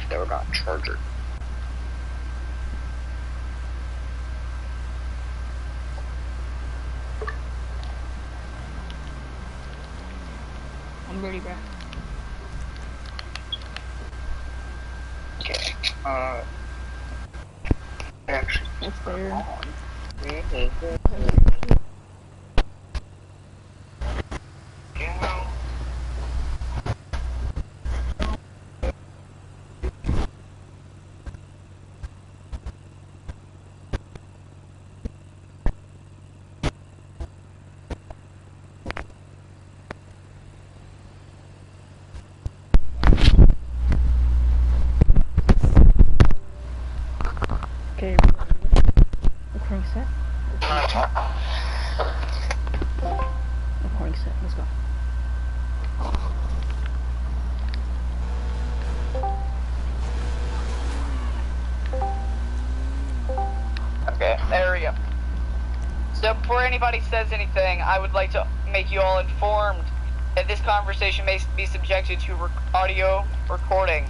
They're not charger. I'm ready, bro. Okay. Actually, It's there. Okay, recording set. Recording set, let's go. Okay, there we go. So before anybody says anything, I would like to make you all informed that this conversation may be subjected to audio recording.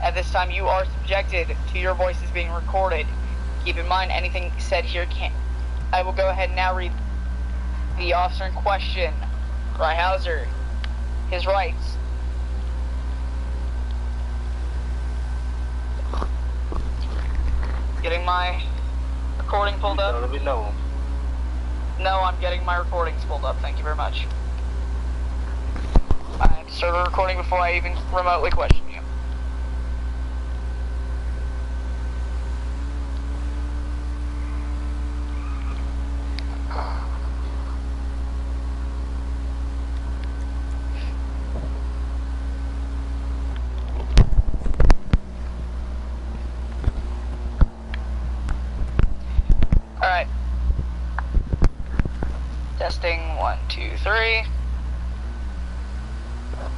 At this time, you are subjected to your voices being recorded. Keep in mind, anything said here can't. I will go ahead and now read the officer in question, Ryhauser, his rights. Getting my recording pulled up? No. No, I'm getting my recordings pulled up. Thank you very much. I have to start a recording before I even remotely question you. Alright. Testing 1, 2, 3.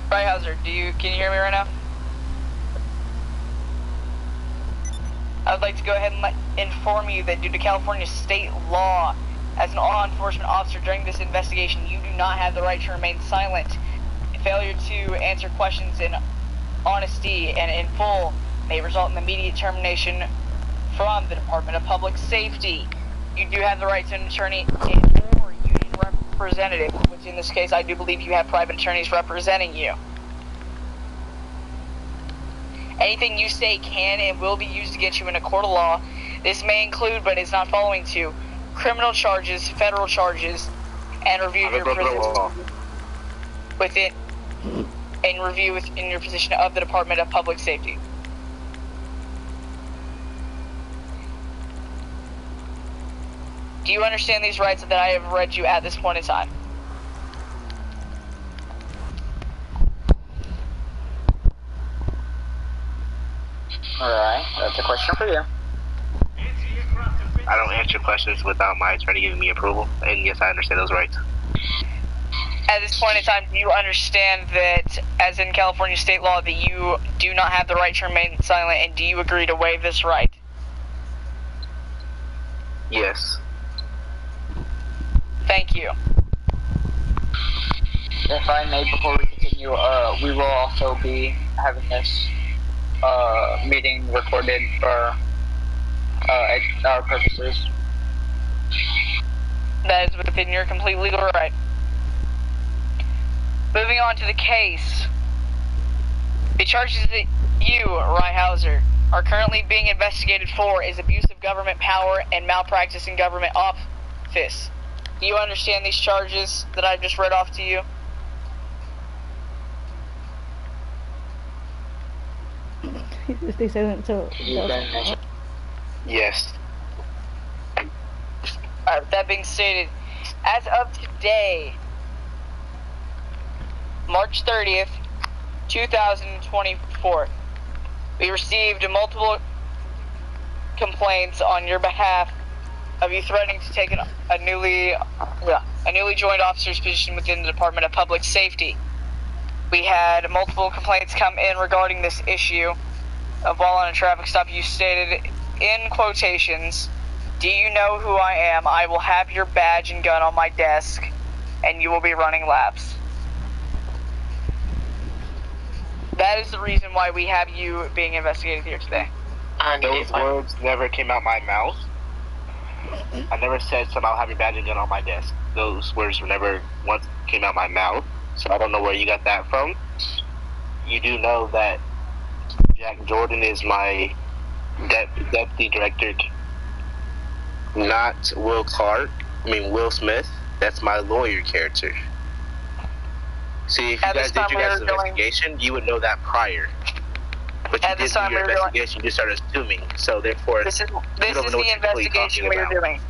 Ryhauser, can you hear me right now? I would like to go ahead and inform you that due to California state law, as an law enforcement officer during this investigation, you do not have the right to remain silent. Failure to answer questions in honesty and in full may result in immediate termination from the Department of Public Safety. You do have the right to an attorney or union representative, which in this case I do believe you have private attorneys representing you. Anything you say can and will be used against you in a court of law. This may include, but is not following to, criminal charges, federal charges, and review of your prison within and review within your position of the Department of Public Safety. Do you understand these rights that I have read you at this point in time? Alright, that's a question for you. I don't answer questions without my attorney giving me approval, and yes, I understand those rights. At this point in time, do you understand that, as in California state law, that you do not have the right to remain silent, and do you agree to waive this right? Yes. Thank you. If I may, before we continue, we will also be having this meeting recorded for our purposes. That is within your complete legal right. Moving on to the case. The charges that you, Ryhauser, are currently being investigated for is abuse of government power and malpractice in government office. Do you understand these charges that I just read off to you? Stay silent until. Yes. Alright, with that being stated, as of today, March 30th, 2024, we received multiple complaints on your behalf of you threatening to take a newly joined officer's position within the Department of Public Safety. We had multiple complaints come in regarding this issue of while on a traffic stop. You stated in quotations, "Do you know who I am? I will have your badge and gun on my desk, and you will be running laps." That is the reason why we have you being investigated here today. And Those words never came out my mouth. I never said something about having badge gun on my desk. Those words were never once came out my mouth. So I don't know where you got that from. You do know that Jack Jordan is my deputy director, not Will Smith. That's my lawyer character. See, if you guys did your guys' investigation, you would know that prior. But you didn't do your investigation, you just started assuming. So therefore, this is the investigation we are doing.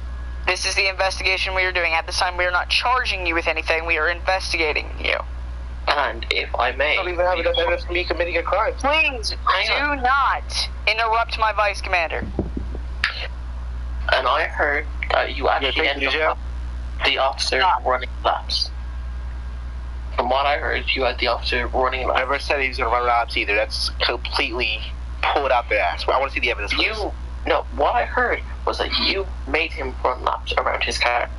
This is the investigation we are doing. At this time, we are not charging you with anything. We are investigating you. And if I may, don't even have enough evidence for me committing a crime. Please do not interrupt my vice commander. And I heard that you actually ended up the officer running laps. From what I heard, you had the officer running laps. I never said he was going to run laps either. That's completely pulled out their ass. I want to see the evidence. No, what I heard was that you made him run laps around his car.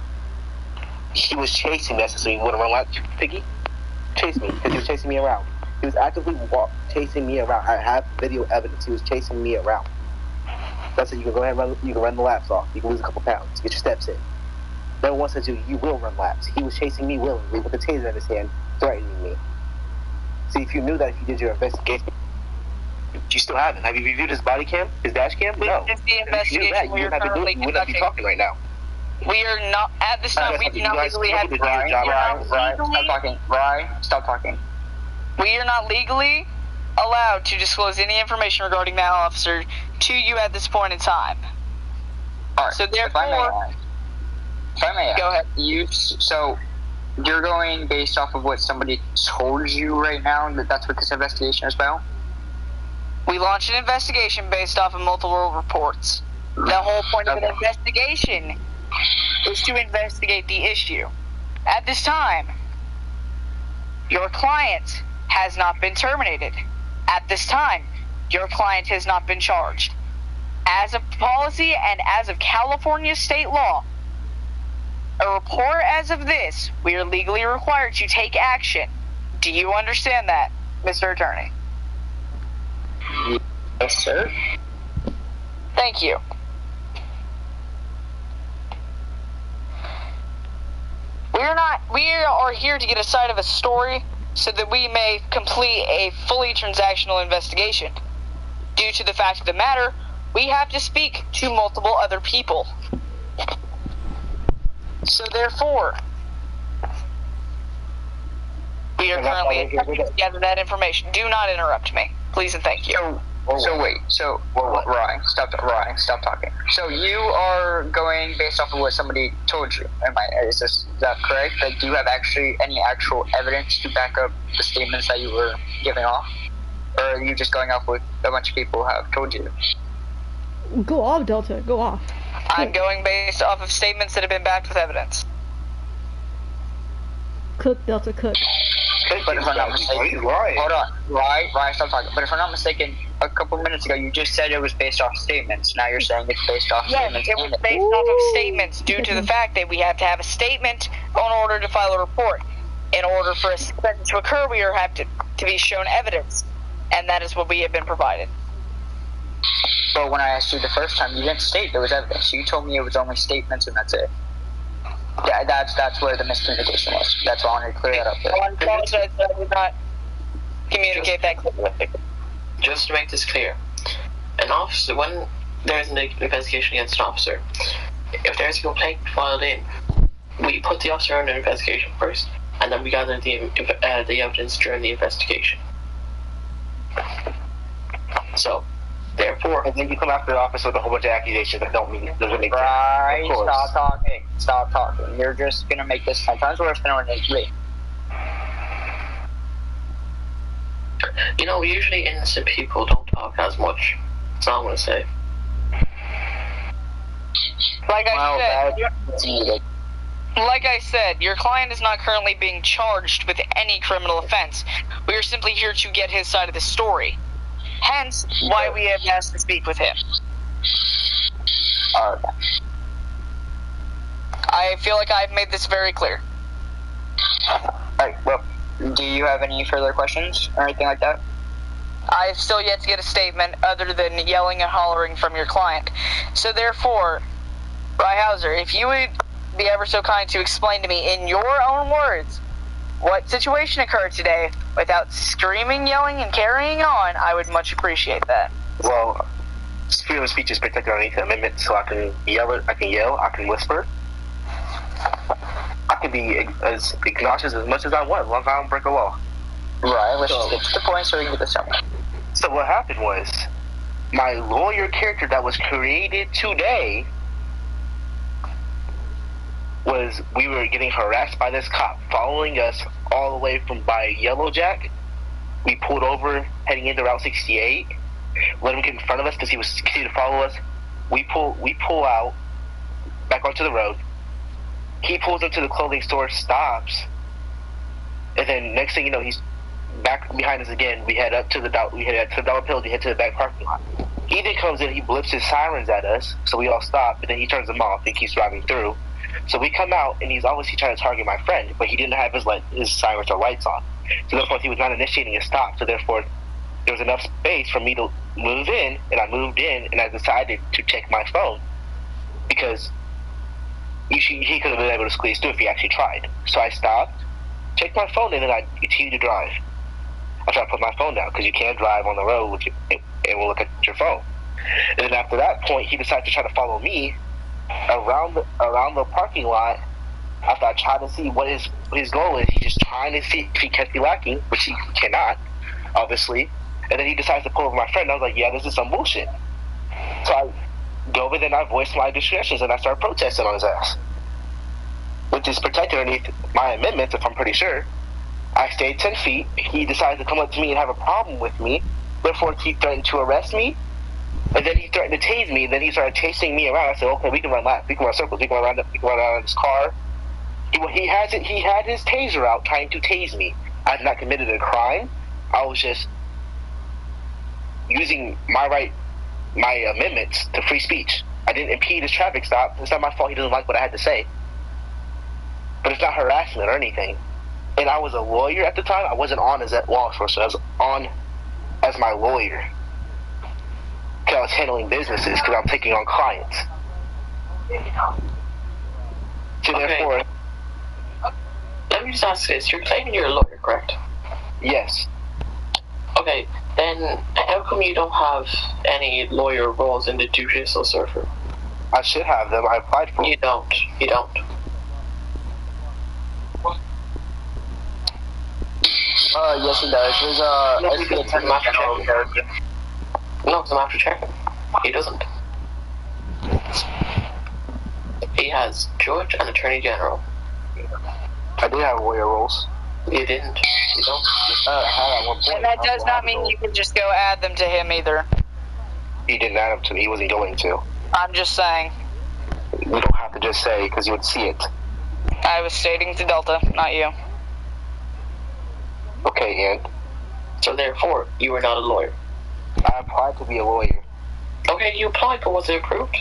He was chasing me, so he wouldn't run laps. Piggy? Chase me, because he was chasing me around. He was actively chasing me around. I have video evidence. He was chasing me around. That's it. You can go ahead and run the laps off. You can lose a couple pounds. Get your steps in. No one says you will run laps. He was chasing me willingly with a taser in his hand, threatening me. See, if you knew that if you did your investigation, you still haven't. Have you reviewed his body cam, his dash cam? No. This is the investigation we are currently conducting. You wouldn't be talking right now. We are not, at this time, we do not legally have... Stop talking. We are not legally allowed to disclose any information regarding that officer to you at this point in time. Alright, so therefore... If I may ask, go ahead. So, you're going based off of what somebody told you right now, that's what this investigation is about? We launched an investigation based off of multiple reports. The whole point of an investigation is to investigate the issue. At this time, your client has not been terminated. At this time, your client has not been charged. As of policy and as of California state law, a report as of this, we are legally required to take action. Do you understand that, Mr. Attorney? Yes, sir. Thank you. We are here to get a side of a story so that we may complete a fully transactional investigation. Due to the fact of the matter, we have to speak to multiple other people. So therefore, we are currently attempting to gather that information. Do not interrupt me, please and thank you. Ryan, stop talking. So you are going based off of what somebody told you. Is that correct? Like, do you have any actual evidence to back up the statements that you were giving off? Or are you just going off what a bunch of people have told you? Go off, Delta. Go off. I'm going based off of statements that have been backed with evidence. Cook, Delta, cook. But if I'm not mistaken, hold on, Ryan, stop talking. But if I'm not mistaken, a couple minutes ago you just said it was based off statements. Now you're saying it's based off statements. Yes, it was based off of statements due to the fact that we have to have a statement in order to file a report. In order for a suspension to occur, we have to be shown evidence, and that is what we have been provided. But when I asked you the first time, you didn't state there was evidence. You told me it was only statements and that's it. Yeah, that's where the miscommunication was. That's why I wanted to clear that up. I apologize that I did not communicate that clearly. Just to make this clear, an officer, when there's an investigation against an officer, if there's a complaint filed in, we put the officer under investigation first, and then we gather the evidence during the investigation. So, therefore, and then you come after the officer with a whole bunch of accusations that doesn't make sense. Right, stop talking. You're just gonna make this 10 times worse than it needs to be. You know, usually innocent people don't talk as much. That's all I'm gonna say. Like I said, your client is not currently being charged with any criminal offense. We are simply here to get his side of the story. Hence, why we have asked to speak with him. Okay. I feel like I've made this very clear. Alright, well, do you have any further questions or anything like that? I've still yet to get a statement other than yelling and hollering from your client. So therefore, Ryhauser, if you would be ever so kind to explain to me in your own words what situation occurred today without screaming, yelling, and carrying on, I would much appreciate that. Well, freedom of speech is protected underneath the amendment, so I can yell, I can whisper. I can be as obnoxious as much as I want, as long as I don't break a law. Right, let's just get to the point so we can get this done. So what happened was, my lawyer character that was created today was, we were getting harassed by this cop, following us all the way from by Yellow Jack. We pulled over, heading into Route 68, let him get in front of us because he was continuing to follow us. We pull out, back onto the road. He pulls into the clothing store, stops, and then next thing you know, he's back behind us again. We head up to the Dollar Pill to head to the back parking lot. He then comes in, he blips his sirens at us, so we all stop, but then he turns them off, think he's driving through. So we come out, and he's obviously trying to target my friend, but he didn't have his sirens or lights on. So therefore, he was not initiating a stop, so therefore, there was enough space for me to move in, and I moved in, and I decided to check my phone, because he could have been able to squeeze through if he actually tried. So I stopped, checked my phone, and then I continued to drive. I tried to put my phone down, because you can't drive on the road and we'll look at your phone. And then after that point, he decided to try to follow me around the parking lot. After I tried to see what his goal is, he's just trying to see if he can be lacking, which he cannot, obviously. And then he decides to pull over my friend. I was like, yeah, this is some bullshit. So I go over there and I voiced my discretions and I started protesting on his ass, which is protected underneath my amendments, if I'm pretty sure. I stayed 10 feet. He decided to come up to me and have a problem with me. Therefore, he threatened to arrest me. And then he threatened to tase me. And then he started chasing me around. I said, okay, we can run laps. We can run circles. We can run around in his car. He had his taser out trying to tase me. I had not committed a crime. I was just using my amendments to free speech. I didn't impede his traffic stop. It's not my fault he doesn't like what I had to say. But it's not harassment or anything. And I was a lawyer at the time. I wasn't on as a law enforcement. I was on as my lawyer. Because I was handling businesses, because I'm taking on clients. So okay. Therefore... Let me just ask this. You're claiming you're a lawyer, correct? Yes. Okay, then how come you don't have any lawyer roles in the judicial circle? I should have them. I applied for them. You don't. Yes, he does. There's the attorney general character. No, because I'm after checking. He doesn't. He has judge and attorney general. I did have lawyer roles. You didn't. You don't. At one point. And that does not mean you can just go add them to him either. He didn't add them to me. He wasn't going to. I'm just saying. You don't have to just say, because you would see it. I was stating to Delta, not you. Okay, and So therefore, you are not a lawyer. I applied to be a lawyer. Okay, you applied, but was it approved?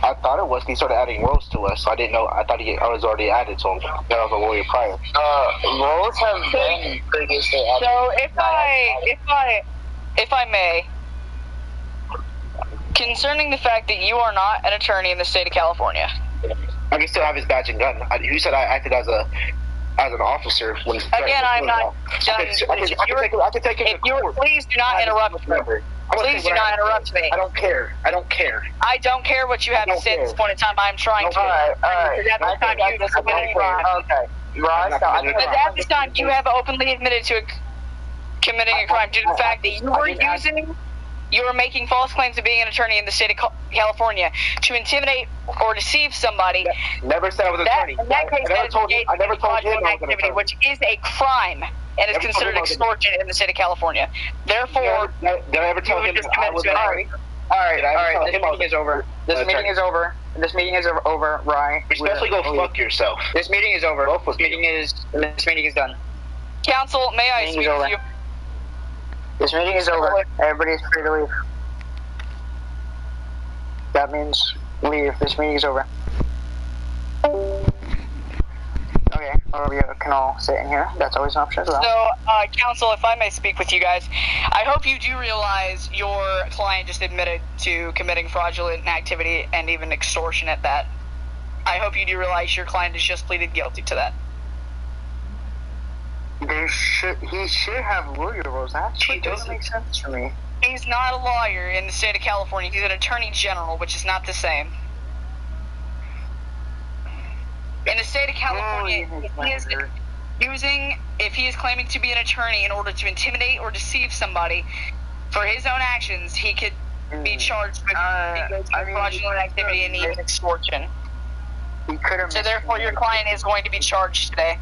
I thought it was. He started adding roles to us, so I didn't know. I thought I was already added to him. That I was a lawyer prior. Roles have been previously added. So if I may, concerning the fact that you are not an attorney in the state of California. I can still have his badge and gun. You said I acted as an officer when. Again, I'm not done. I can take it. Please do not interrupt me. Please do not interrupt me. I don't care. I don't care what you have to say at this point in time. I'm trying to. Alright. At this time, you have committed a crime. Okay. Right. But at this time, you have openly admitted to committing a crime due to the fact that you were making false claims of being an attorney in the state of California to intimidate or deceive somebody. Never said I was an attorney. In that case, that is I never told him I was an attorney. which is a crime and is considered extortion in the state of California. Therefore, did I ever tell him I was an attorney? Alright, this meeting is over. This meeting is over, Ryan. Especially go fuck yourself. This meeting is over. This meeting is done. counsel, may I speak with you? This meeting is over. Everybody's free to leave. That means leave. This meeting is over. Okay, well, we can all sit in here. That's always an option as well. So, counsel, if I may speak with you guys, I hope you do realize your client just admitted to committing fraudulent activity and even extortion at that. I hope you do realize your client has just pleaded guilty to that. He should have lawyer rules. That actually doesn't make sense for me. He's not a lawyer in the state of California. He's an attorney general, which is not the same. In the state of California, if he is claiming to be an attorney in order to intimidate or deceive somebody for his own actions, he could be charged with fraudulent activity and even extortion. He could have. So therefore, your client is going to be charged today.